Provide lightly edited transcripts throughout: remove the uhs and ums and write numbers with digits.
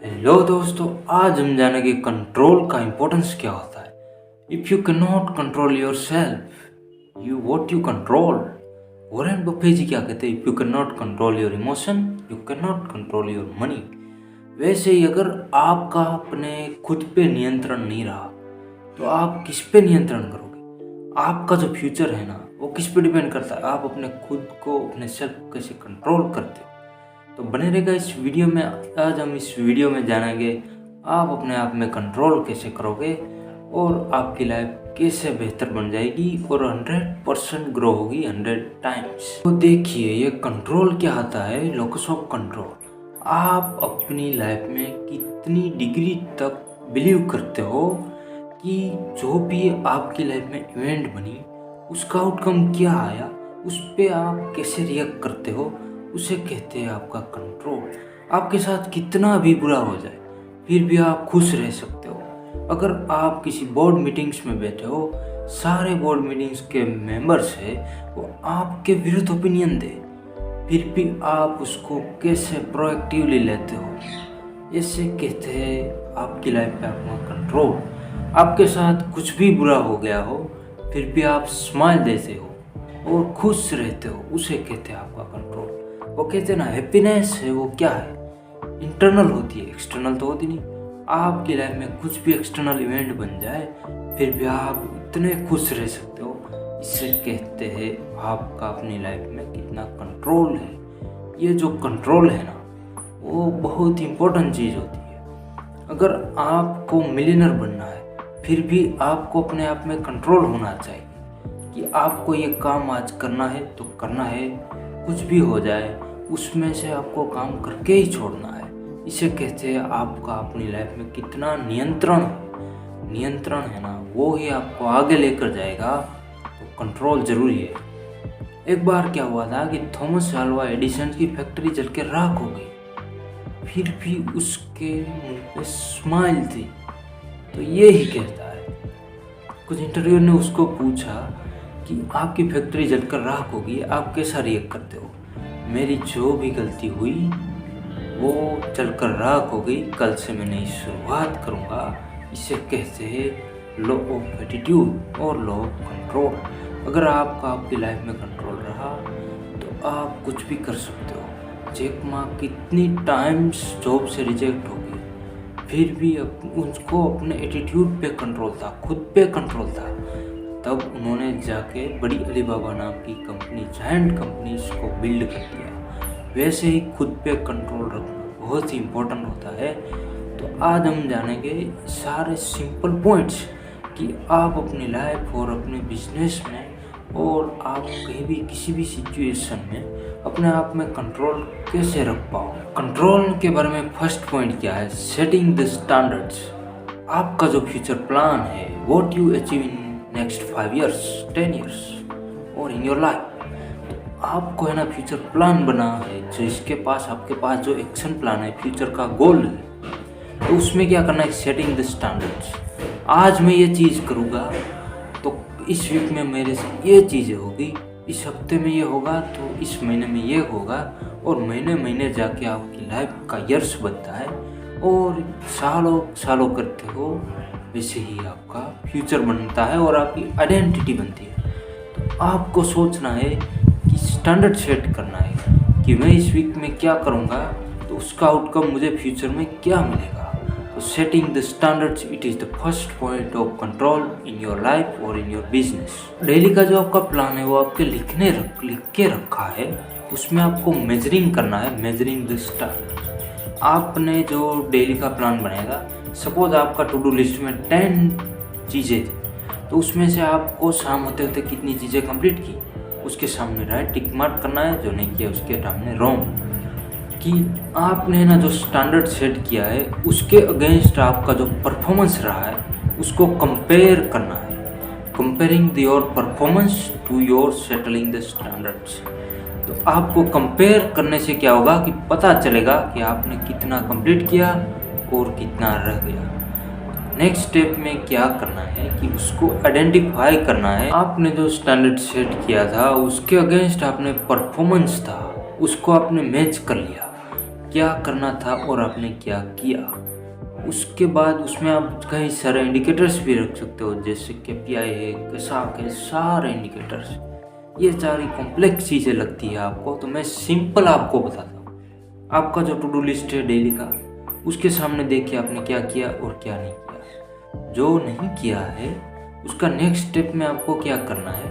Hello दोस्तों, आज हम जानेंगे कंट्रोल का इम्पोर्टेंस क्या होता है। If you can not control yourself you what you control. Warren Buffett ji क्या कहते हैं, if you can not control your emotion you can not control your money. वैसे ही अगर आपका अपने खुद पे नियंत्रण नहीं रहा तो आप किस पे नियंत्रण करोगे। आपका जो फ्यूचर है ना वो किस पे डिपेंड करता है। आप अपने खुद को अपने सेल्फ कैसे कंट्रोल करते हो। तो बने रहेगा इस वीडियो में। आज हम इस वीडियो में जानेंगे आप अपने आप में कंट्रोल कैसे करोगे और आपकी लाइफ कैसे बेहतर बन जाएगी और 100% ग्रो होगी 100 टाइम्स। तो देखिए, ये कंट्रोल क्या आता है, लोकस ऑफ कंट्रोल। आप अपनी लाइफ में कितनी डिग्री तक बिलीव करते हो कि जो भी आपकी लाइफ में इवेंट बनी उसका आउटकम क्या आया, उस पर आप कैसे रिएक्ट करते हो, उसे कहते हैं आपका कंट्रोल। आपके साथ कितना भी बुरा हो जाए फिर भी आप खुश रह सकते हो। अगर आप किसी बोर्ड मीटिंग्स में बैठे हो, सारे बोर्ड मीटिंग्स के मेंबर्स है वो आपके विरुद्ध ओपिनियन दे, फिर भी आप उसको कैसे प्रोएक्टिवली लेते हो, इसे कहते हैं आपकी लाइफ पे अपना कंट्रोल। आपके साथ कुछ भी बुरा हो गया हो फिर भी आप स्माइल देते हो और खुश रहते हो, उसे कहते हैं आपका कंट्रोल। वो कहते हैं ना, हैप्पीनेस है वो क्या है, इंटरनल होती है, एक्सटर्नल तो होती नहीं। आपकी लाइफ में कुछ भी एक्सटर्नल इवेंट बन जाए फिर भी आप इतने खुश रह सकते हो, इसे कहते हैं आपका अपनी लाइफ में कितना कंट्रोल है। ये जो कंट्रोल है ना वो बहुत इंपॉर्टेंट चीज़ होती है। अगर आपको मिलियनर बनना है फिर भी आपको अपने आप में कंट्रोल होना चाहिए कि आपको ये काम आज करना है तो करना है, कुछ भी हो जाए उसमें से आपको काम करके ही छोड़ना है। इसे कहते हैं आपका अपनी लाइफ में कितना नियंत्रण है ना, वो ही आपको आगे लेकर जाएगा। तो कंट्रोल जरूरी है। एक बार क्या हुआ था कि थॉमस अल्वा एडिसन की फैक्ट्री जल के राख हो गई, फिर भी उसके मुंह पे स्माइल थी। तो ये ही कहता है। कुछ इंटरव्यू ने उसको पूछा कि आपकी फैक्ट्री जलकर राख होगी, आप कैसा रिएक्ट करते हो। मेरी जो भी गलती हुई वो जलकर राख हो गई, कल से मैं नई शुरुआत करूँगा। इसे कहते हैं लॉ ऑफ एटीट्यूड और लॉ ऑफ कंट्रोल। अगर आपका आपकी लाइफ में कंट्रोल रहा तो आप कुछ भी कर सकते हो। जैक मा कितनी टाइम्स जॉब से रिजेक्ट हो गई फिर भी उसको अपने एटीट्यूड पे कंट्रोल था, खुद पे कंट्रोल था। तब उन्होंने जाके बड़ी अलीबाबा नाम की कंपनी, जायंट कंपनी को बिल्ड कर दिया। वैसे ही खुद पे कंट्रोल रखना बहुत ही इम्पोर्टेंट होता है। तो आज हम जानेंगे सारे सिंपल पॉइंट्स कि आप अपनी लाइफ और अपने बिजनेस में और आप कहीं भी किसी भी सिचुएशन में अपने आप में कंट्रोल कैसे रख पाओ। कंट्रोल के बारे में फर्स्ट पॉइंट क्या है, सेटिंग द स्टैंडर्ड्स। आपका जो फ्यूचर प्लान है, what you achieve in next 5 years 10 years और इन योर लाइफ। आपको है ना फ्यूचर प्लान बना है, जो इसके पास आपके पास जो एक्शन प्लान है, फ्यूचर का गोल है, तो उसमें क्या करना है, सेटिंग द स्टैंडर्ड्स। आज मैं ये चीज़ करूँगा तो इस वीक में मेरे से ये चीज़ें होगी, इस हफ्ते में ये होगा तो इस महीने में ये होगा, और महीने महीने जाके आपकी लाइफ का यर्स बनता है और सालों सालों करते हो, वैसे ही आपका फ्यूचर बनता है और आपकी आइडेंटिटी बनती है। तो आपको सोचना है कि स्टैंडर्ड सेट करना है कि मैं इस वीक में क्या करूँगा तो उसका आउटकम मुझे फ्यूचर में क्या मिलेगा। तो setting the standards, it is the first point of control in your life और इन योर बिजनेस। डेली का जो आपका प्लान है वो आपके लिख के रखा है, उसमें आपको मेजरिंग करना है, मेजरिंग द स्टैंडर्ड। आपने जो डेली का प्लान बनाएगा, सपोज आपका टू डू लिस्ट में 10 चीज़ें थी तो उसमें से आपको शाम होते होते कितनी चीज़ें कंप्लीट की, उसके सामने राइट टिक मार्क करना है, जो नहीं किया उसके सामने रॉन्ग। कि आपने ना जो स्टैंडर्ड सेट किया है उसके अगेंस्ट आपका जो परफॉर्मेंस रहा है उसको कंपेयर करना है, comparing your performance to your settling the standards. तो आपको कंपेयर करने से क्या होगा कि पता चलेगा कि आपने कितना कंप्लीट किया और कितना रह गया। नेक्स्ट स्टेप में क्या करना है कि उसको आइडेंटिफाई करना है। आपने जो स्टैंडर्ड सेट किया था उसके अगेंस्ट आपने परफॉर्मेंस था उसको आपने मैच कर लिया, क्या करना था और आपने क्या किया। उसके बाद उसमें आप कई सारे इंडिकेटर्स भी रख सकते हो, जैसे KPI है, कैसाक है, सारे इंडिकेटर्स। ये सारी कॉम्प्लेक्स चीज़ें लगती है आपको, तो मैं सिंपल आपको बताता हूँ। आपका जो टू डू लिस्ट है डेली का, उसके सामने देखिए आपने क्या किया और क्या नहीं किया। जो नहीं किया है उसका नेक्स्ट स्टेप में आपको क्या करना है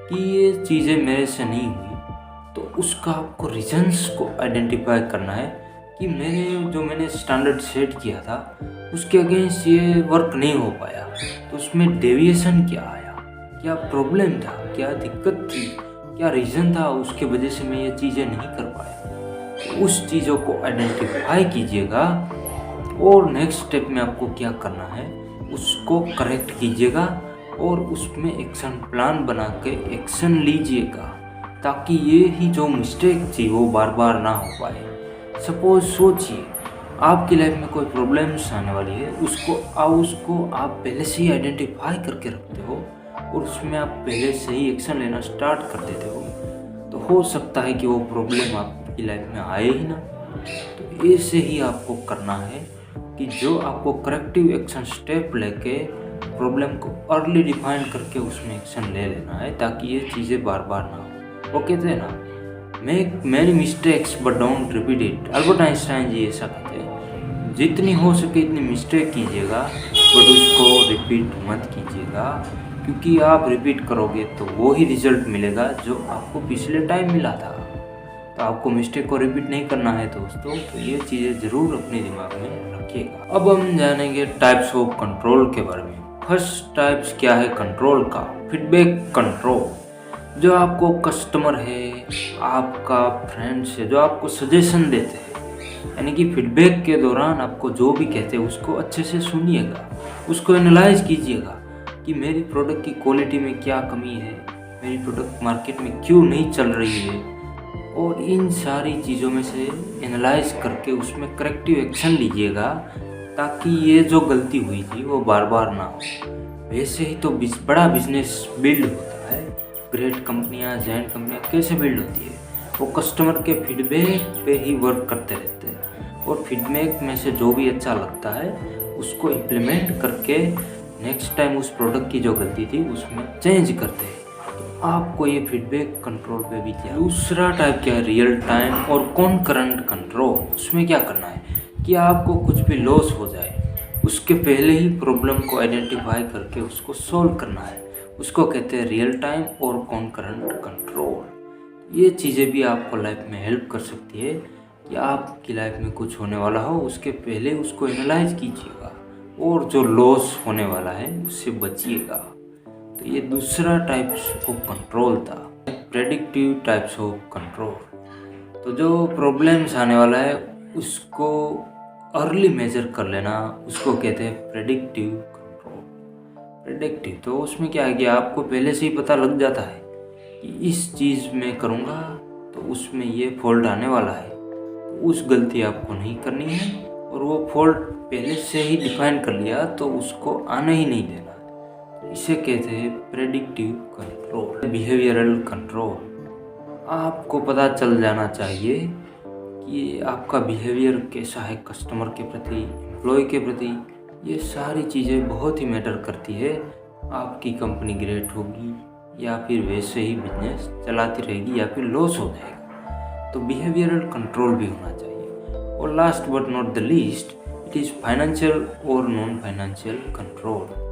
कि ये चीज़ें मेरे से नहीं हुई, तो उसका आपको रीजंस को आइडेंटिफाई करना है कि मैंने स्टैंडर्ड सेट किया था उसके अगेंस्ट ये वर्क नहीं हो पाया, तो उसमें डेविएशन क्या आया, क्या प्रॉब्लम था, क्या दिक्कत थी, क्या रीज़न था, उसके वजह से मैं ये चीज़ें नहीं कर पाया। तो उस चीज़ों को आइडेंटिफाई कीजिएगा और नेक्स्ट स्टेप में आपको क्या करना है उसको करेक्ट कीजिएगा और उसमें एक्शन प्लान बना के एक्शन लीजिएगा, ताकि ये ही जो मिस्टेक थी वो बार बार ना हो पाए। सपोज सोचिए आपकी लाइफ में कोई प्रॉब्लम्स आने वाली है, उसको आप पहले से ही आइडेंटिफाई करके रखते हो और उसमें आप पहले से ही एक्शन लेना स्टार्ट कर देते हो, तो हो सकता है कि वो प्रॉब्लम आपकी लाइफ में आए ही ना। तो ऐसे ही आपको करना है कि जो आपको करेक्टिव एक्शन स्टेप लेके प्रॉब्लम को अर्ली डिफाइन करके उसमें एक्शन ले लेना है, ताकि ये चीज़ें बार बार ना हो। वो कहते हैं ना, make many mistakes but don't repeat it. Albert Einstein ji ऐसा कहते हैं, जितनी हो सके इतनी मिस्टेक कीजिएगा बट उसको रिपीट मत कीजिएगा, क्योंकि आप रिपीट करोगे तो वो ही रिजल्ट मिलेगा जो आपको पिछले टाइम मिला था। तो आपको मिस्टेक को रिपीट नहीं करना है दोस्तों, तो ये चीज़ें ज़रूर अपने दिमाग में रखिएगा। अब हम जानेंगे टाइप्स ऑफ कंट्रोल के बारे में। फर्स्ट टाइप्स क्या है कंट्रोल का? Feedback control. जो आपको कस्टमर है, आपका फ्रेंड्स है, जो आपको सजेशन देते हैं, यानी कि फीडबैक के दौरान आपको जो भी कहते हैं उसको अच्छे से सुनिएगा, उसको एनालाइज कीजिएगा कि मेरी प्रोडक्ट की क्वालिटी में क्या कमी है, मेरी प्रोडक्ट मार्केट में क्यों नहीं चल रही है, और इन सारी चीज़ों में से एनालाइज करके उसमें करेक्टिव एक्शन लीजिएगा, ताकि ये जो गलती हुई थी वो बार बार ना हो। वैसे ही तो बड़ा बिजनेस बिल्ड होता है। ग्रेट कंपनियां, जायंट कंपनियां कैसे बिल्ड होती है? वो कस्टमर के फीडबैक पे ही वर्क करते रहते हैं और फीडबैक में से जो भी अच्छा लगता है उसको इम्प्लीमेंट करके नेक्स्ट टाइम उस प्रोडक्ट की जो गलती थी उसमें चेंज करते हैं। तो आपको ये फीडबैक कंट्रोल पे भी क्या। दूसरा टाइप क्या है? रियल टाइम और कॉन्करेंट कंट्रोल। उसमें क्या करना है कि आपको कुछ भी लॉस हो जाए उसके पहले ही प्रॉब्लम को आइडेंटिफाई करके उसको सॉल्व करना है, उसको कहते हैं रियल टाइम और कॉन्करेंट कंट्रोल। ये चीज़ें भी आपको लाइफ में हेल्प कर सकती है कि आपकी लाइफ में कुछ होने वाला हो उसके पहले उसको एनालाइज कीजिएगा और जो लॉस होने वाला है उससे बचिएगा। तो ये दूसरा टाइप्स ऑफ कंट्रोल था, प्रेडिक्टिव टाइप्स ऑफ कंट्रोल। तो जो प्रॉब्लम्स आने वाला है उसको अर्ली मेजर कर लेना, उसको कहते हैं प्रेडिक्टिव कंट्रोल। प्रेडिक्टिव तो उसमें क्या है कि आपको पहले से ही पता लग जाता है कि इस चीज़ में करूँगा तो उसमें ये फॉल्ट आने वाला है, तो उस गलती आपको नहीं करनी है, और वो फॉल्ट पहले से ही डिफाइन कर लिया तो उसको आने ही नहीं देना। इसे कहते हैं प्रेडिक्टिव कंट्रोल। बिहेवियरल कंट्रोल, आपको पता चल जाना चाहिए कि आपका बिहेवियर कैसा है कस्टमर के प्रति, एम्प्लॉय के प्रति। ये सारी चीज़ें बहुत ही मैटर करती है। आपकी कंपनी ग्रेट होगी या फिर वैसे ही बिजनेस चलाती रहेगी या फिर लॉस हो जाएगा। तो बिहेवियरल कंट्रोल भी होना चाहिए। और last but not the least, it is financial और नॉन फाइनेंशियल कंट्रोल।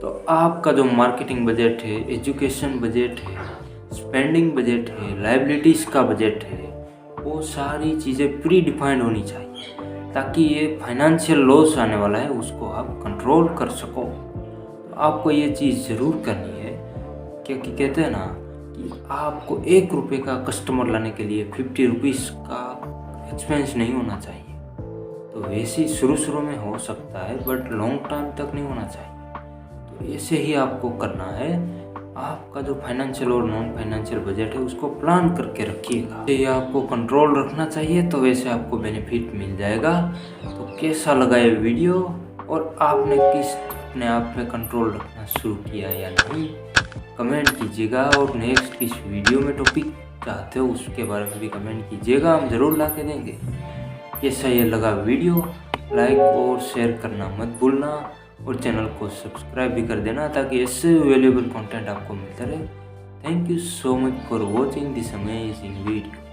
तो आपका जो मार्केटिंग बजट है, एजुकेशन बजट है, स्पेंडिंग बजट है, लाइबिलिटीज़ का बजट है, वो सारी चीज़ें प्री डिफाइंड होनी चाहिए, ताकि ये फाइनेंशियल लॉस आने वाला है उसको आप कंट्रोल कर सको। तो आपको ये चीज़ ज़रूर करनी है, क्योंकि कहते हैं ना कि आपको ₹1 का कस्टमर लाने के लिए ₹50 का एक्सपेंस नहीं होना चाहिए। तो वैसे ही शुरू में हो सकता है बट लॉन्ग टाइम तक नहीं होना चाहिए। तो ऐसे ही आपको करना है। आपका जो फाइनेंशियल और नॉन फाइनेंशियल बजट है उसको प्लान करके रखिएगा। ये आपको कंट्रोल रखना चाहिए, तो वैसे आपको बेनिफिट मिल जाएगा। तो कैसा लगा ये वीडियो, और आपने किस अपने आप में कंट्रोल रखना शुरू किया या नहीं, कमेंट कीजिएगा। और नेक्स्ट किस वीडियो में टॉपिक चाहते हो उसके बारे में भी कमेंट कीजिएगा, हम ज़रूर ला के देंगे। कैसा ये लगा वीडियो, लाइक और शेयर करना मत भूलना और चैनल को सब्सक्राइब भी कर देना ताकि ऐसे वैल्यूएबल कंटेंट आपको मिलता रहे। Thank you so much for watching this amazing video.